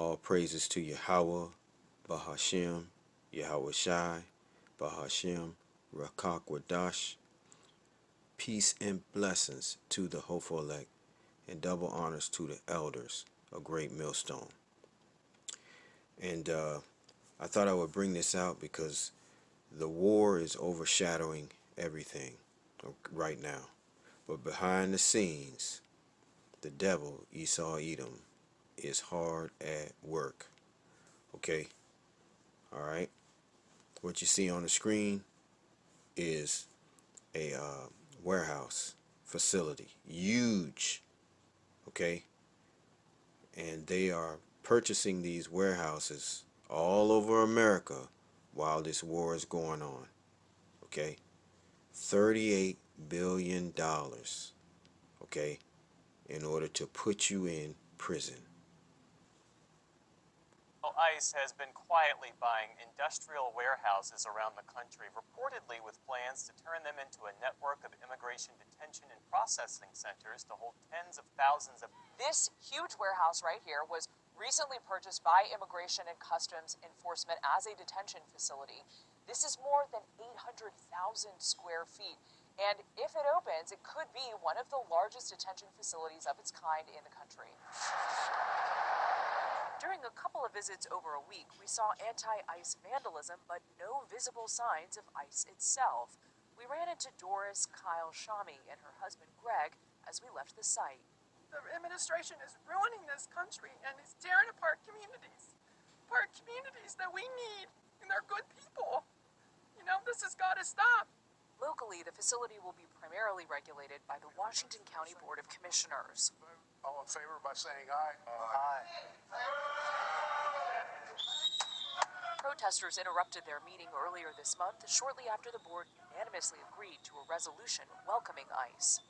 All praises to Yahweh, Bahashem, Yahweh Shai, Bahashem, Rakakwadash. Peace and blessings to the hopeful elect, and double honors to the elders, a great millstone. And I thought I would bring this out because the war is overshadowing everything right now. But behind the scenes, the devil, Esau Edom, is hard at work. Okay? All right? What you see on the screen is a warehouse facility. Huge. Okay? And they are purchasing these warehouses all over America while this war is going on. Okay? $38 billion. Okay? In order to put you in prison. ICE has been quietly buying industrial warehouses around the country, reportedly with plans to turn them into a network of immigration detention and processing centers to hold tens of thousands of... This huge warehouse right here was recently purchased by Immigration and Customs Enforcement as a detention facility. This is more than 800,000 square feet. And if it opens, it could be one of the largest detention facilities of its kind in the country. During a couple of visits over a week, we saw anti-ICE vandalism, but no visible signs of ICE itself. We ran into Doris Kyle Shami and her husband Greg as we left the site. The administration is ruining this country and is tearing apart communities that we need, and they're good people. You know, this has got to stop. Locally, the facility will be primarily regulated by the Washington County Board of Commissioners. All in favor by saying aye. Aye. Protesters interrupted their meeting earlier this month, shortly after the board unanimously agreed to a resolution welcoming ICE.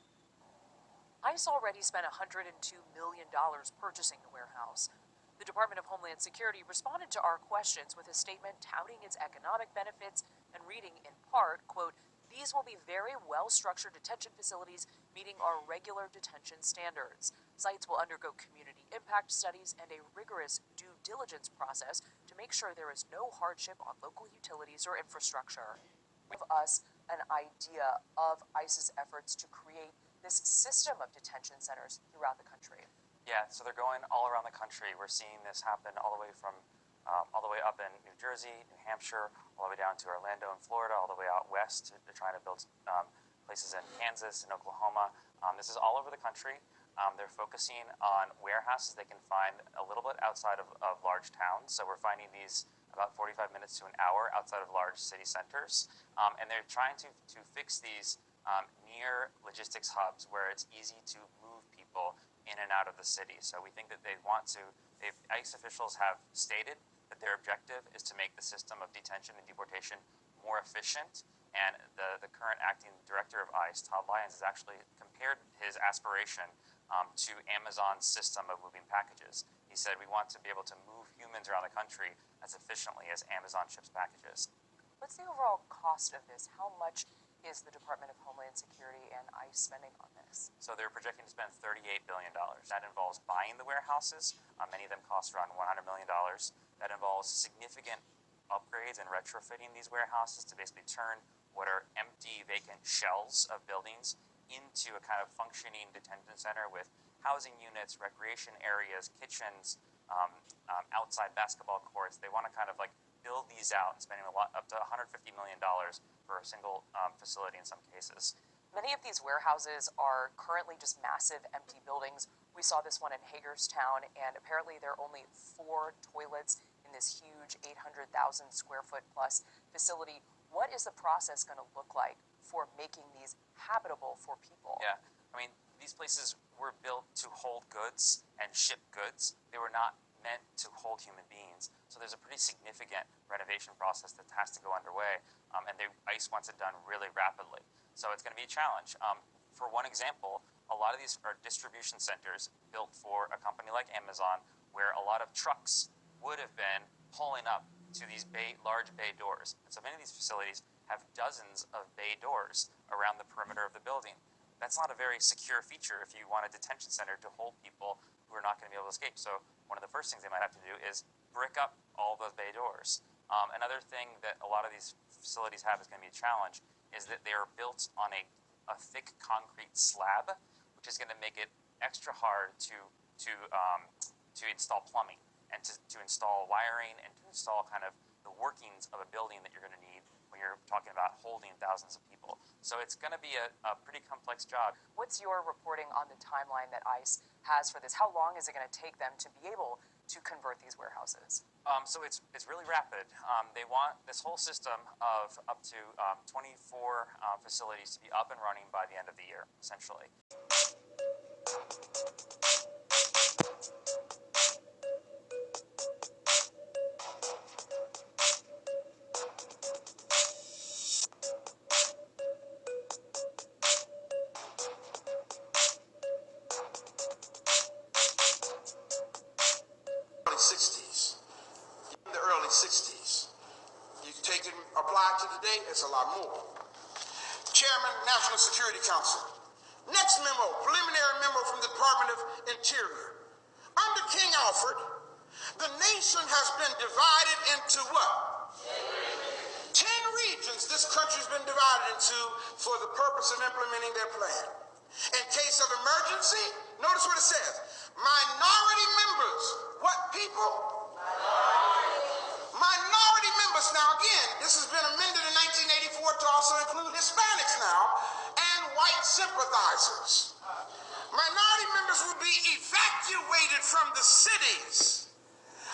ICE already spent $102 million purchasing the warehouse. The Department of Homeland Security responded to our questions with a statement touting its economic benefits and reading in part, quote, "These will be very well-structured detention facilities meeting our regular detention standards. Sites will undergo community impact studies and a rigorous due diligence process to make sure there is no hardship on local utilities or infrastructure." Give us an idea of ICE's efforts to create this system of detention centers throughout the country. Yeah, so they're going all around the country. We're seeing this happen all the way from all the way up in New Jersey, New Hampshire, all the way down to Orlando in Florida, all the way out west. They're trying to build places in Kansas and Oklahoma. This is all over the country. They're focusing on warehouses they can find a little bit outside of large towns. So we're finding these about 45 minutes to an hour outside of large city centers. And they're trying to fix these near logistics hubs where it's easy to move people in and out of the city. So we think that ICE officials have stated that their objective is to make the system of detention and deportation more efficient. And the current acting director of ICE, Todd Lyons, has actually compared his aspiration to Amazon's system of moving packages. He said, we want to be able to move humans around the country as efficiently as Amazon ships packages. What's the overall cost of this? How much is the Department of Homeland Security and ICE spending on this? So they're projecting to spend $38 billion. That involves buying the warehouses. Many of them cost around $100 million. That involves significant upgrades and retrofitting these warehouses to basically turn what are empty, vacant shells of buildings into a kind of functioning detention center with housing units, recreation areas, kitchens, outside basketball courts. They want to kind of like build these out and spending up to $150 million for a single facility in some cases. Many of these warehouses are currently just massive empty buildings. We saw this one in Hagerstown, and apparently there are only 4 toilets in this huge 800,000 square foot plus facility. What is the process going to look like for making these habitable for people? Yeah, I mean, these places were built to hold goods and ship goods. They were not meant to hold human beings. So there's a pretty significant renovation process that has to go underway, and ICE wants it done really rapidly. So it's going to be a challenge. For one example, a lot of these are distribution centers built for a company like Amazon, where a lot of trucks would have been pulling up to these large bay doors. And so many of these facilities have dozens of bay doors around the perimeter of the building. That's not a very secure feature if you want a detention center to hold people who are not going to be able to escape. So one of the first things they might have to do is brick up all those bay doors. Another thing that a lot of these facilities have is going to be a challenge is that they are built on a thick concrete slab, which is going to make it extra hard to install plumbing and to install wiring and to install kind of the workings of a building that you're going to need when you're talking about holding thousands of people. So it's going to be a pretty complex job. What's your reporting on the timeline that ICE has for this? How long is it going to take them to be able to convert these warehouses? So it's really rapid. They want this whole system of up to 24 facilities to be up and running by the end of the year, essentially. In the early 60s. You can take it and apply it to today, it's a lot more. Chairman, National Security Council. Next memo, preliminary memo from the Department of Interior. Under King Alfred, the nation has been divided into what? 10 regions this country's been divided into for the purpose of implementing their plan. In case of emergency, notice what it says. Minority members, what people? Minority members. Now again, this has been amended in 1984 to also include Hispanics now and white sympathizers. Minority members will be evacuated from the cities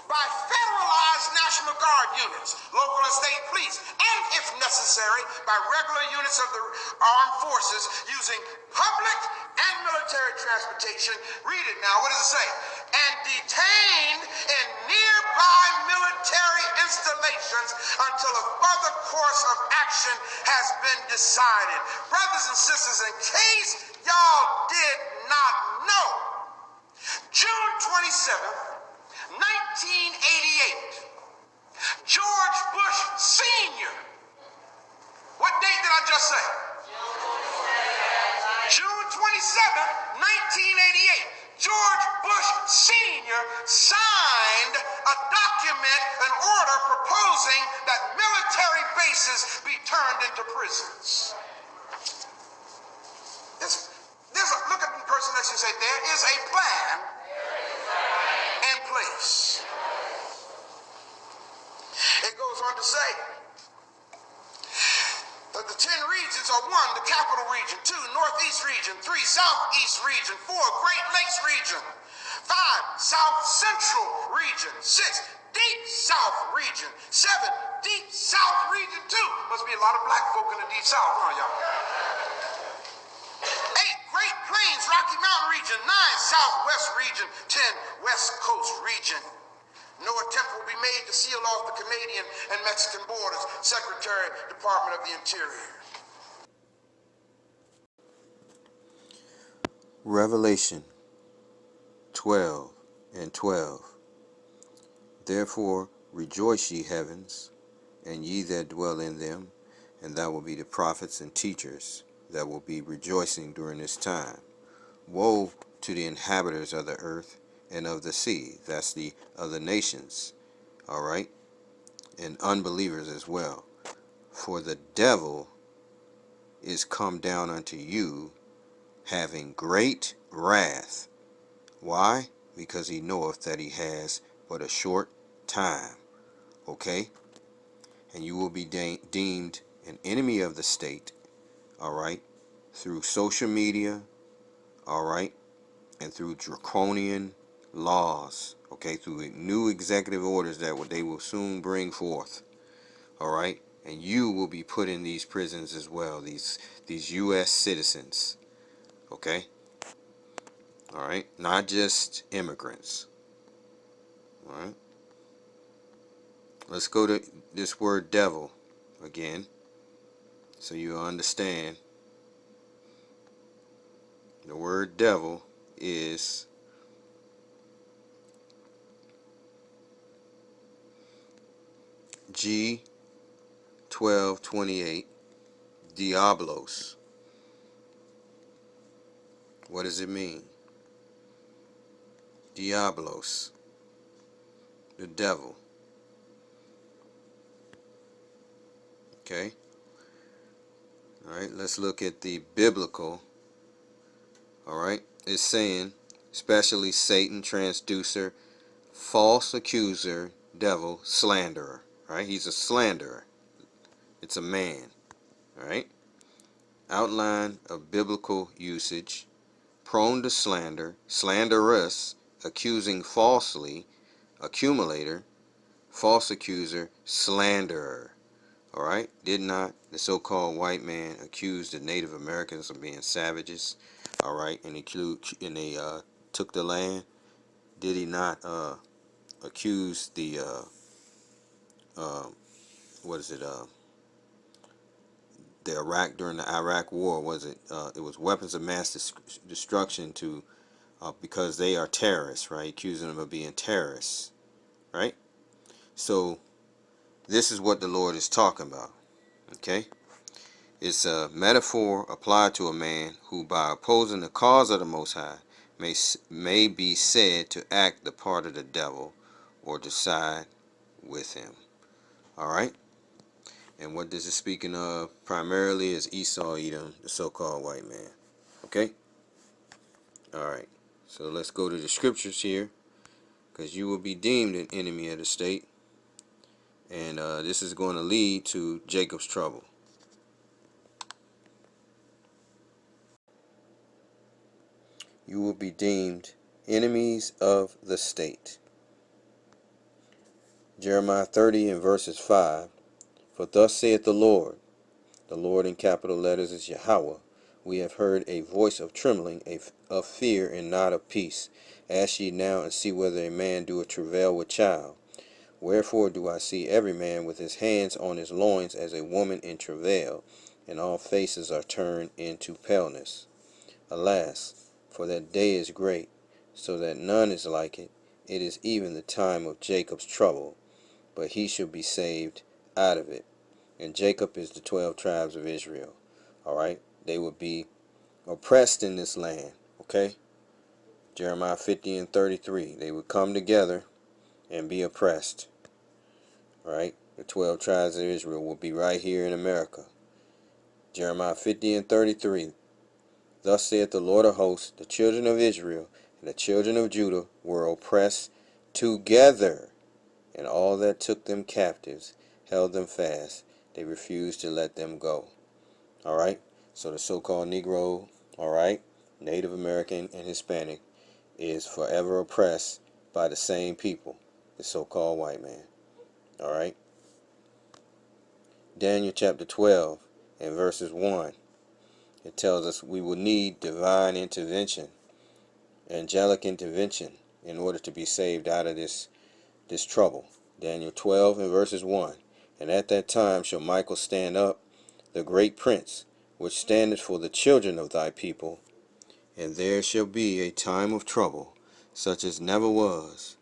by federalized National Guard units, local and state police, and if necessary, by regular units of the armed forces using public and military transportation. Read it now, what does it say? And detained in nearby military installations until a further course of action has been decided. Brothers and sisters, in case y'all did not know, June 27th, 1988, George Bush Sr. What date did I just say? June 27th, 1988, George Bush Sr. signed a document, an order proposing that military bases be turned into prisons. Look at the person next to you and say, there is a plan in place. It goes on to say that the 10 regions are 1, the capital region, 2, northeast region, 3, southeast region, 4, Great Lakes region, 5, south central region, 6, deep south region, 7, deep south region 2. Must be a lot of black folk in the deep south, huh, y'all? 8, Great Plains, Rocky Mountain region, 9, southwest region, 10, west coast region. No attempt will be made to seal off the Canadian and Mexican borders. Secretary, Department of the Interior. Revelation 12:12. Therefore rejoice, ye heavens, and ye that dwell in them, and that will be the prophets and teachers that will be rejoicing during this time. Woe to the inhabitants of the earth and of the sea. That's the other nations, all right, and unbelievers as well. For the devil is come down unto you, having great wrath. Why? Because he knoweth that he has but a short time. Okay? And you will be deemed an enemy of the state, all right, through social media, all right, and through draconian laws, okay, through new executive orders that they will soon bring forth, all right, and you will be put in these prisons as well, these U.S. citizens, okay, all right, not just immigrants, all right. Let's go to this word devil again, so you understand. The word devil is G1228, Diablos. What does it mean? Diablos, the devil. Okay. All right. Let's look at the biblical. All right. It's saying, especially Satan, transducer, false accuser, devil, slanderer. Right. He's a slanderer. It's a man. All right. Outline of biblical usage. Prone to slander, slanderous, accusing falsely, accumulator, false accuser, slanderer. All right. Did not the so-called white man accuse the Native Americans of being savages? All right. And they took the land. Did he not accuse the what is it? The Iraq during the Iraq War? Was it? It was weapons of mass destruction to because they are terrorists, right? Accusing them of being terrorists, right? So this is what the Lord is talking about. Okay. It's a metaphor applied to a man who, by opposing the cause of the Most High, may be said to act the part of the devil or to side with him. All right? And what this is speaking of primarily is Esau Edom, the so-called white man. Okay? All right. So let's go to the scriptures here, because you will be deemed an enemy of the state. And this is going to lead to Jacob's trouble. You will be deemed enemies of the state. Jeremiah 30 and verses 5. For thus saith the Lord in capital letters is Yahweh. We have heard a voice of trembling, of fear, and not of peace. Ask ye now and see whether a man doeth travail with child. Wherefore do I see every man with his hands on his loins as a woman in travail, and all faces are turned into paleness. Alas, for that day is great, so that none is like it. It is even the time of Jacob's trouble, but he shall be saved out of it. And Jacob is the 12 tribes of Israel. Alright? They would be oppressed in this land. Okay? Jeremiah 50 and 33. They would come together and be oppressed. Alright? The 12 tribes of Israel will be right here in America. Jeremiah 50 and 33. Thus saith the Lord of hosts, the children of Israel and the children of Judah were oppressed together, and all that took them captives held them fast. They refused to let them go. Alright? So the so-called Negro, alright, Native American and Hispanic, is forever oppressed by the same people, the so-called white man. Alright? Daniel chapter 12 and verses 1. It tells us we will need divine intervention, angelic intervention, in order to be saved out of this trouble. Daniel 12 and verses 1. And at that time shall Michael stand up, the great prince, which standeth for the children of thy people, and there shall be a time of trouble, such as never was,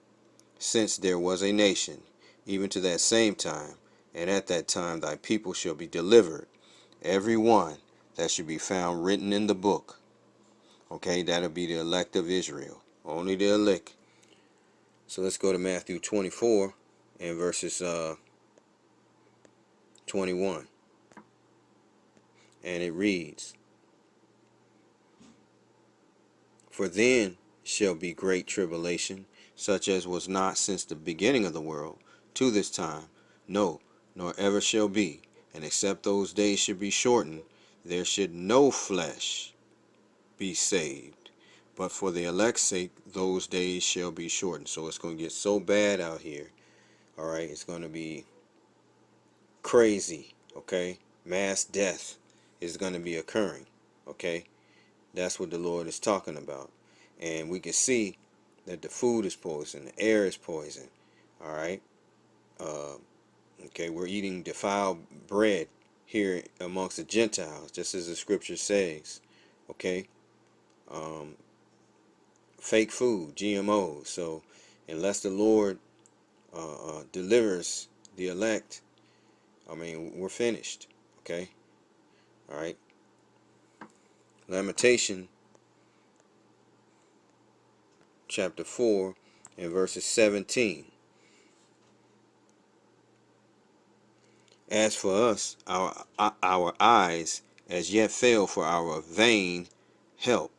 since there was a nation, even to that same time. And at that time thy people shall be delivered, every one that should be found written in the book. Okay, that'll be the elect of Israel. Only the elect. So let's go to Matthew 24 and verses 21. And it reads, For then shall be great tribulation, such as was not since the beginning of the world to this time, no, nor ever shall be. And except those days should be shortened, there should no flesh be saved. But for the elect's sake, those days shall be shortened. So it's going to get so bad out here. All right, it's going to be crazy. Okay, mass death is going to be occurring. Okay, that's what the Lord is talking about. And we can see that the food is poison, the air is poison. All right. Okay, we're eating defiled bread here amongst the Gentiles, just as the scripture says. Okay. Fake food, GMOs. So unless the Lord delivers the elect, I mean, we're finished. Okay. All right. Lamentation chapter 4 and verses 17. As for us, our eyes as yet fail for our vain help.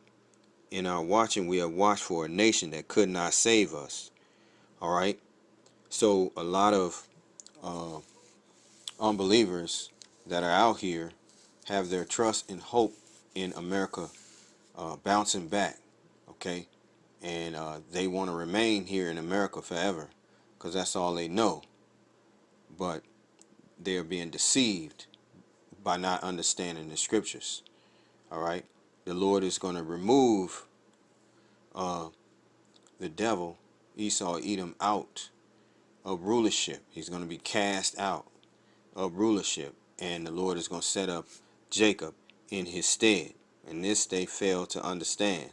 In our watching, we have watched for a nation that could not save us. All right. So a lot of unbelievers that are out here have their trust and hope in America bouncing back. Okay. And they want to remain here in America forever because that's all they know. But they're being deceived by not understanding the scriptures. All right. The Lord is going to remove the devil, Esau, Edom, out of rulership. He's going to be cast out of rulership, and the Lord is going to set up Jacob in his stead. And this they fail to understand.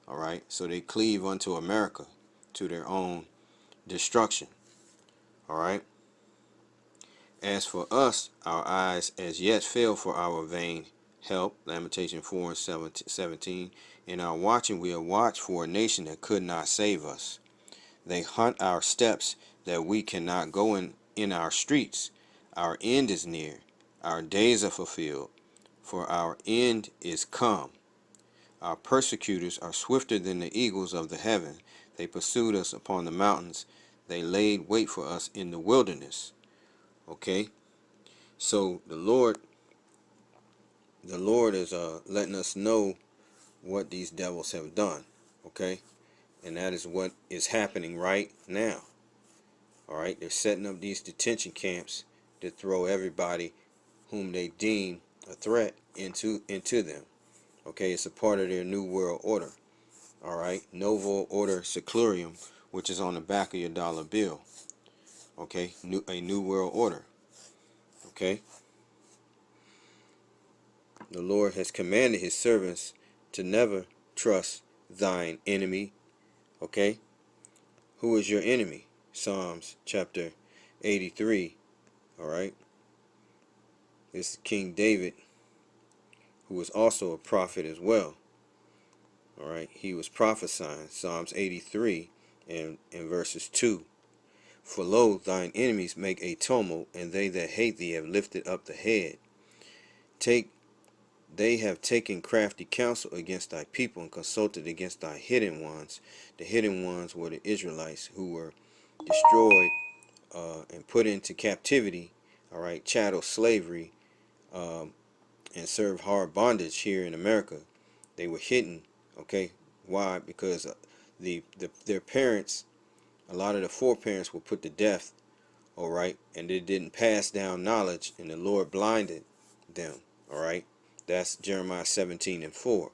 All right. So they cleave unto America to their own destruction. All right. As for us, our eyes as yet fail for our vain help. Lamentation 4 and 17. In our watching, we have watched for a nation that could not save us. They hunt our steps that we cannot go in our streets. Our end is near. Our days are fulfilled. For our end is come. Our persecutors are swifter than the eagles of the heaven. They pursued us upon the mountains. They laid wait for us in the wilderness. Okay? So the Lord is letting us know what these devils have done. Okay? And that is what is happening right now. All right? They're setting up these detention camps to throw everybody whom they deem a threat into them. Okay? It's a part of their New World Order. All right? Novo Order Seclorum, which is on the back of your dollar bill. Okay? A New World Order. Okay? The Lord has commanded his servants to never trust thine enemy. Okay? Who is your enemy? Psalms chapter 83. All right? This is King David, who was also a prophet as well. All right? He was prophesying. Psalms 83 and verses 2. For lo, thine enemies make a tumult, and they that hate thee have lifted up the head. They have taken crafty counsel against thy people and consulted against thy hidden ones. The hidden ones were the Israelites who were destroyed and put into captivity, all right, chattel slavery, and served hard bondage here in America. They were hidden, okay? Why? Because their parents, a lot of the foreparents were put to death, all right, and they didn't pass down knowledge, and the Lord blinded them, all right. That's Jeremiah 17 and 4.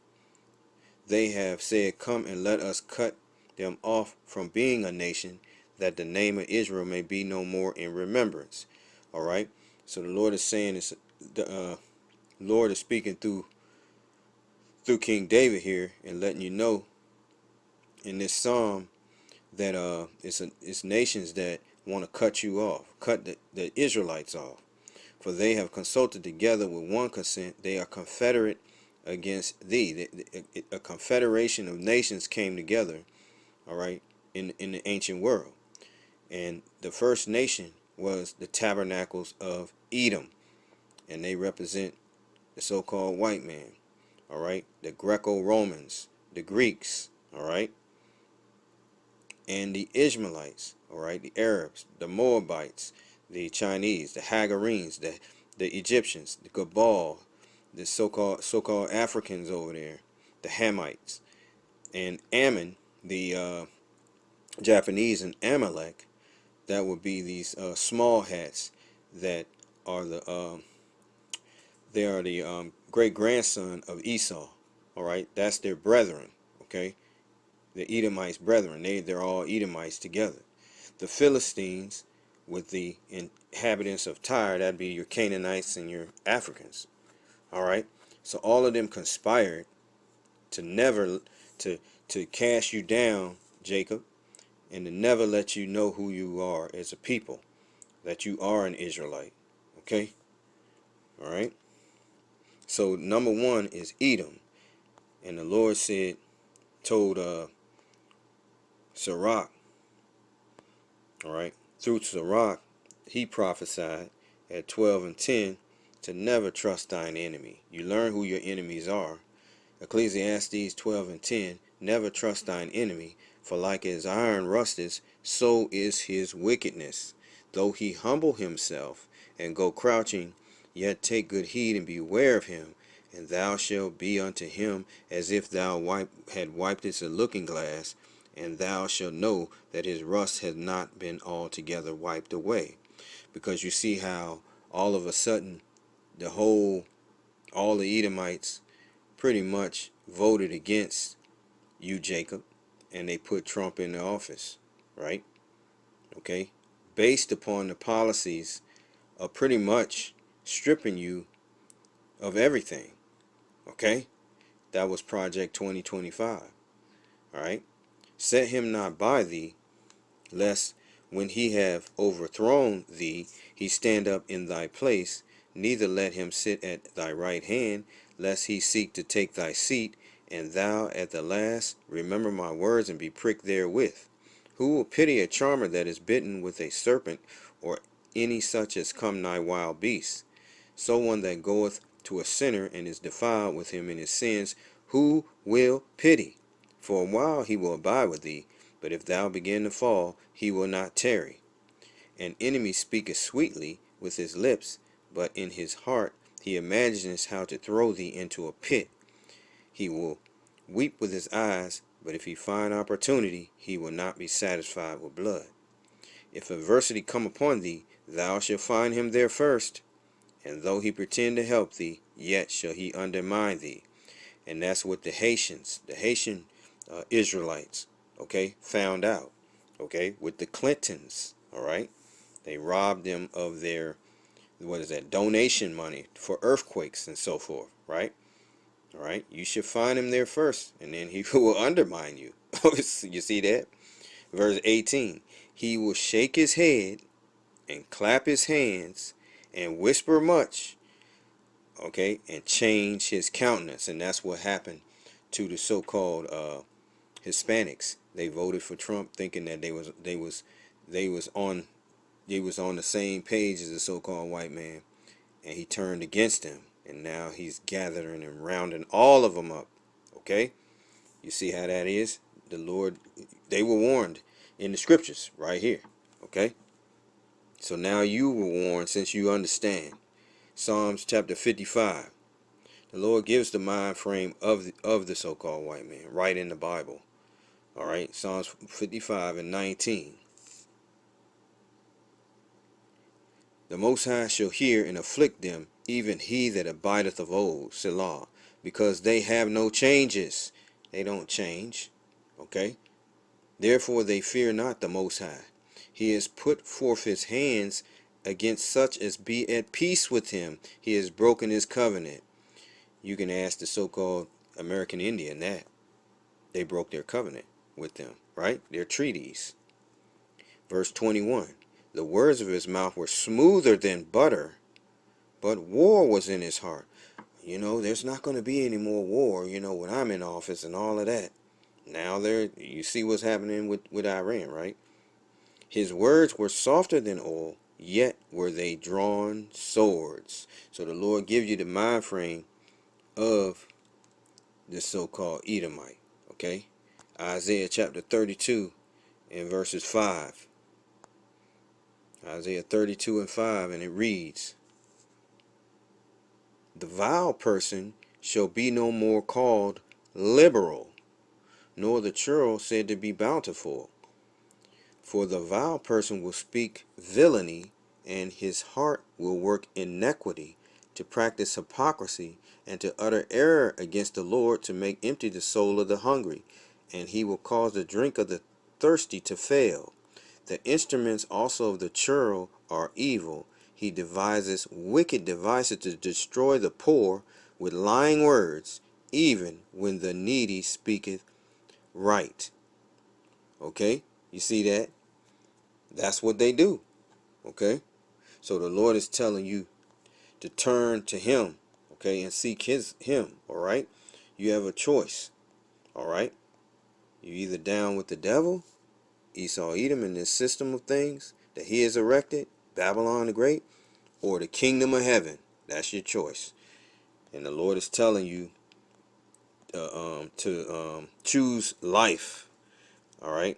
They have said, come and let us cut them off from being a nation, that the name of Israel may be no more in remembrance. All right. So the Lord is saying, the Lord is speaking through King David here and letting you know in this psalm that it's nations that want to cut you off, cut the Israelites off. For they have consulted together with one consent. They are confederate against thee. A confederation of nations came together, all right, in the ancient world. And the first nation was the tabernacles of Edom. And they represent the so-called white man, all right, the Greco-Romans, the Greeks, all right, and the Ishmaelites, all right, the Arabs, the Moabites, the Chinese, the Hagarenes, the Egyptians, the Gabal, the so-called Africans over there, the Hamites, and Ammon, the Japanese, and Amalek. That would be these small hats that are the great grandson of Esau. All right, that's their brethren. Okay, the Edomites' brethren. They're all Edomites together. The Philistines, with the inhabitants of Tyre, that'd be your Canaanites and your Africans. All right, so all of them conspired to never to cast you down, Jacob, and to never let you know who you are as a people, that you are an Israelite. Okay, all right. So number one is Edom, and the Lord told Sirach, all right, through Sirach, he prophesied at 12 and 10 to never trust thine enemy. You learn who your enemies are. Ecclesiastes 12 and 10, never trust thine enemy, for like as iron rusteth, so is his wickedness. Though he humble himself and go crouching, yet take good heed and beware of him, and thou shalt be unto him as if thou had wipedest a looking glass, and thou shalt know that his rust has not been altogether wiped away. Because you see how all of a sudden all the Edomites pretty much voted against you, Jacob, and they put Trump in the office, right? Okay, based upon the policies of pretty much stripping you of everything. Okay, that was Project 2025. All right, set him not by thee, lest when he have overthrown thee, he stand up in thy place. Neither let him sit at thy right hand, lest he seek to take thy seat, and thou at the last remember my words and be pricked therewith. Who will pity a charmer that is bitten with a serpent, or any such as come nigh wild beasts? So one that goeth to a sinner and is defiled with him in his sins, who will pity? For a while he will abide with thee, but if thou begin to fall, he will not tarry. An enemy speaketh sweetly with his lips, but in his heart he imagines how to throw thee into a pit. He will weep with his eyes, but if he find opportunity, he will not be satisfied with blood. If adversity come upon thee, thou shalt find him there first, and though he pretend to help thee, yet shall he undermine thee. And that's what the Haitian Israelites, okay, found out, okay, with the Clintons, all right. They robbed them of their, what is that, donation money for earthquakes and so forth, right? All right, you should find him there first, and then he will undermine you. You see that? Verse 18, he will shake his head and clap his hands and whisper much, okay, and change his countenance. And that's what happened to the so-called Hispanics. They voted for Trump thinking that they was on the same page as the so-called white man, and he turned against him, and now he's gathering and rounding all of them up. Okay, you see how that is? The Lord, they were warned in the scriptures right here. Okay, so now you were warned, since you understand. Psalms chapter 55. The Lord gives the mind frame of the so-called white man right in the Bible. All right, Psalms 55 and 19. The Most High shall hear and afflict them, even he that abideth of old, Selah, because they have no changes. They don't change. Okay? Therefore they fear not the Most High. He has put forth his hands against such as be at peace with him. He has broken his covenant. You can ask the so-called American Indian that. They broke their covenant with them, right? Their treaties. Verse 21. The words of his mouth were smoother than butter, but war was in his heart. You know, there's not going to be any more war, you know, when I'm in office and all of that. Now you see what's happening with Iran, right? His words were softer than oil, yet were they drawn swords. So the Lord gives you the mind frame of this so-called Edomite, okay? Isaiah chapter 32 and verses 5. Isaiah 32 and 5, and it reads, the vile person shall be no more called liberal, nor the churl said to be bountiful. For the vile person will speak villainy, and his heart will work iniquity, to practice hypocrisy, and to utter error against the Lord, to make empty the soul of the hungry. And he will cause the drink of the thirsty to fail. The instruments also of the churl are evil. He devises wicked devices to destroy the poor with lying words, even when the needy speaketh right. Okay? You see that? That's what they do. Okay? So the Lord is telling you to turn to him, okay, and seek him, all right? You have a choice, all right? You're either down with the devil Esau, Edom, and this system of things that he has erected, Babylon the Great, or the kingdom of heaven. That's your choice. And the Lord is telling you to choose life. All right.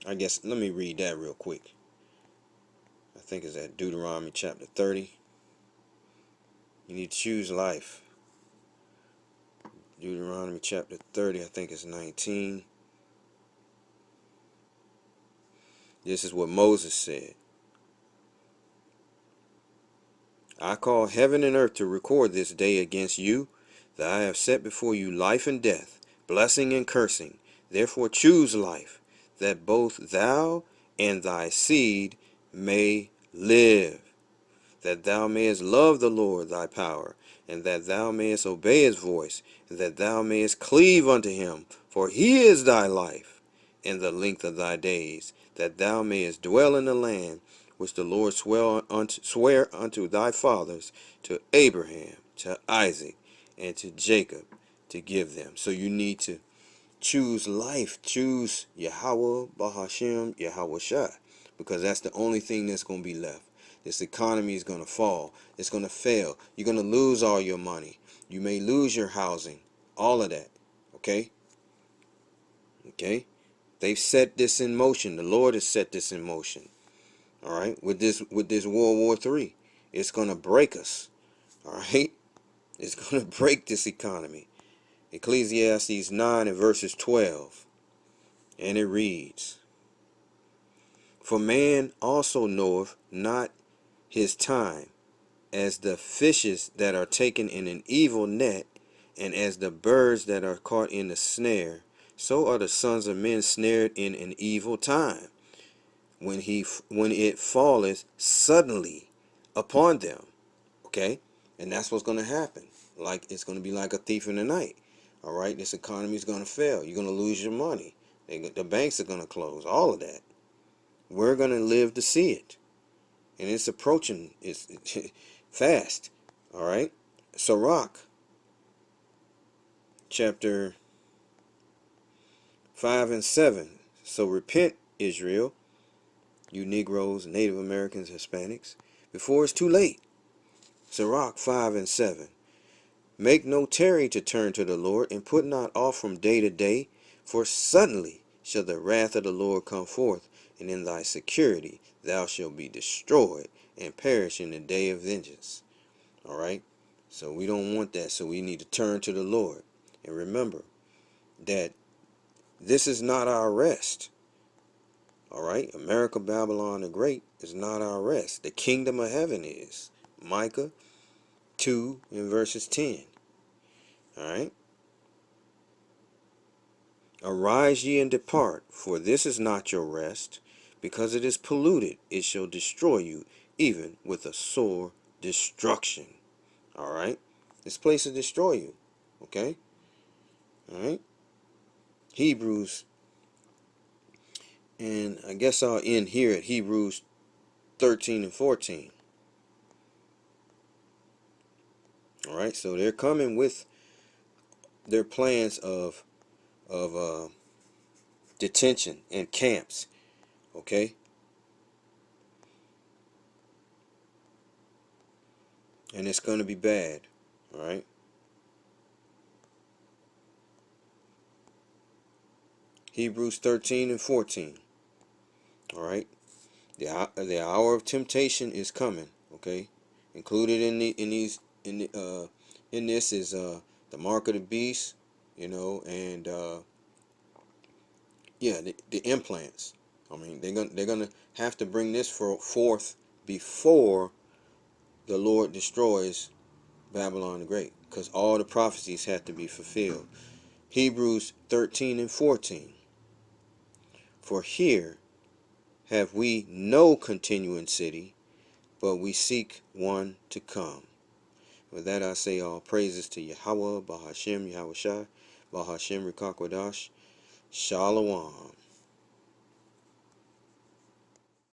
I guess let me read that real quick. I think it's at Deuteronomy chapter 30. You need to choose life. Deuteronomy chapter 30, I think it's 19. This is what Moses said. I call heaven and earth to record this day against you, that I have set before you life and death, blessing and cursing. Therefore choose life, that both thou and thy seed may live, that thou mayest love the Lord thy power, and that thou mayest obey his voice, and that thou mayest cleave unto him, for he is thy life, and the length of thy days, that thou mayest dwell in the land which the Lord swear unto thy fathers, to Abraham, to Isaac, and to Jacob, to give them. So you need to choose life, choose Yahweh, Bahashem, Yahweh Shai, because that's the only thing that's going to be left. This economy is going to fall. It's going to fail. You're going to lose all your money. You may lose your housing. All of that. Okay? Okay? They've set this in motion. The Lord has set this in motion. All right? With this World War III. It's going to break us. All right? It's going to break this economy. Ecclesiastes 9 and verses 12. And it reads, For man also knoweth not his time, as the fishes that are taken in an evil net, and as the birds that are caught in a snare, so are the sons of men snared in an evil time, when it falleth suddenly upon them. Okay? And that's what's going to happen. Like, it's going to be like a thief in the night. All right? This economy is going to fail. You're going to lose your money. The banks are going to close. All of that. We're going to live to see it. And it's approaching. It's fast. All right? Sirach, chapter 5 and 7. So repent, Israel, you Negroes, Native Americans, Hispanics, before it's too late. Sirach 5 and 7. Make no tarry to turn to the Lord, and put not off from day to day, for suddenly shall the wrath of the Lord come forth, and in thy security thou shalt be destroyed, and perish in the day of vengeance. All right? So we don't want that, so we need to turn to the Lord. And remember that this is not our rest. All right? America, Babylon the Great is not our rest. The kingdom of heaven is. Micah 2 and verses 10. All right? Arise ye and depart, for this is not your rest. Because it is polluted, it shall destroy you, even with a sore destruction. All right? This place will destroy you. Okay? All right? Hebrews, and I guess I'll end here at Hebrews 13 and 14. All right? So they're coming with their plans of detention and camps. Okay? And it's going to be bad. All right? Hebrews 13 and 14. All right? The hour of temptation is coming. Okay? Included in this is the mark of the beast, and yeah, the implants. I mean, they're gonna have to bring this forth before the Lord destroys Babylon the Great, because all the prophecies have to be fulfilled. Hebrews 13 and 14. For here have we no continuing city, but we seek one to come. With that I say all praises to Yahweh, Bahashem, Yahweh Shai, Bahashem, Rikakwadash, Shalom.